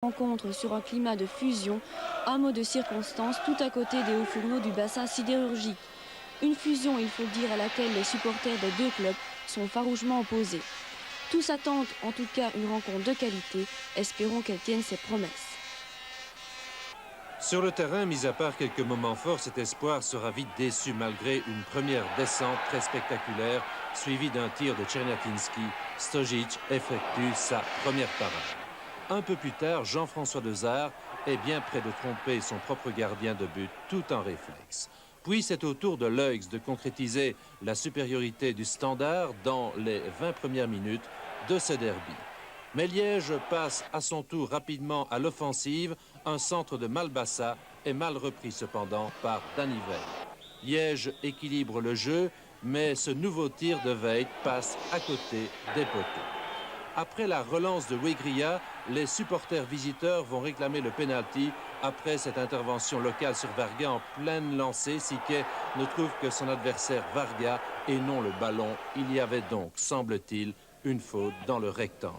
Rencontre sur un climat de fusion, un mot de circonstance tout à côté des hauts fourneaux du bassin sidérurgique. Une fusion, il faut le dire, à laquelle les supporters des deux clubs sont farouchement opposés. Tous attendent en tout cas une rencontre de qualité, espérons qu'elle tienne ses promesses. Sur le terrain, mis à part quelques moments forts, cet espoir sera vite déçu malgré une première descente très spectaculaire, suivie d'un tir de Čerňatinský. Stojić effectue sa première parade. Un peu plus tard, Jean-François Dezard est bien près de tromper son propre gardien de but, tout en réflexe. Puis c'est au tour de l'Œix de concrétiser la supériorité du Standard dans les 20 premières minutes de ce derby. Mais Liège passe à son tour rapidement à l'offensive. Un centre de Malbassa est mal repris cependant par Danny Veit. Liège équilibre le jeu, mais ce nouveau tir de Veit passe à côté des poteaux. Après la relance de Wegria, les supporters visiteurs vont réclamer le pénalty. Après cette intervention locale sur Varga en pleine lancée, Siquet ne trouve que son adversaire Varga et non le ballon. Il y avait donc, semble-t-il, une faute dans le rectangle.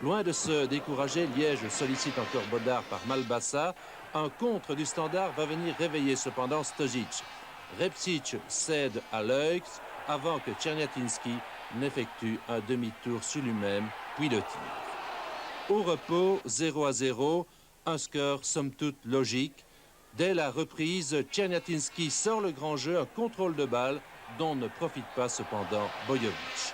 Loin de se décourager, Liège sollicite encore Bodard par Malbassa. Un contre du Standard va venir réveiller cependant Stojić. Repšić cède à l'Œix avant que Čerňatinský n'effectue un demi-tour sur lui-même, puis le tir. Au repos, 0-0, un score somme toute logique. Dès la reprise, Čerňatinský sort le grand jeu, un contrôle de balle dont ne profite pas cependant Bojović.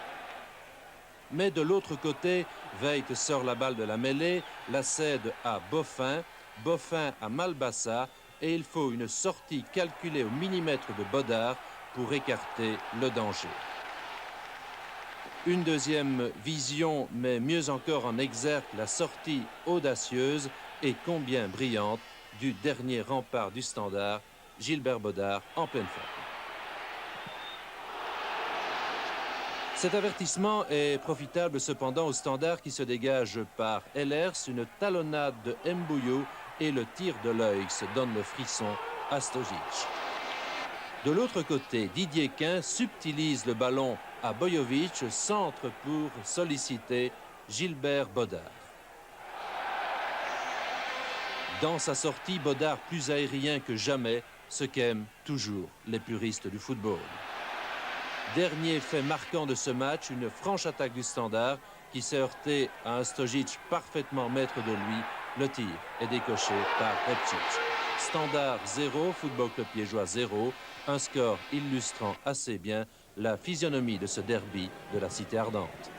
Mais de l'autre côté, Veit sort la balle de la mêlée, la cède à Boffin, Boffin à Malbassa, et il faut une sortie calculée au millimètre de Bodard pour écarter le danger. Une deuxième vision, mais mieux encore en exergue la sortie audacieuse et combien brillante du dernier rempart du Standard, Gilbert Bodard en pleine forme. Cet avertissement est profitable cependant au Standard qui se dégage par Ehlers, une talonnade de Mbouyo et le tir de l'Œix donne le frisson à Stojić. De l'autre côté, Didier Quin subtilise le ballon à Bojović, centre pour solliciter Gilbert Bodard. Dans sa sortie, Bodard plus aérien que jamais, ce qu'aiment toujours les puristes du football. Dernier fait marquant de ce match, une franche attaque du Standard qui s'est heurtée à un Stojić parfaitement maître de lui. Le tir est décoché par Repšić. Standard 0, Football Club Liégeois 0, un score illustrant assez bien la physionomie de ce derby de la cité ardente.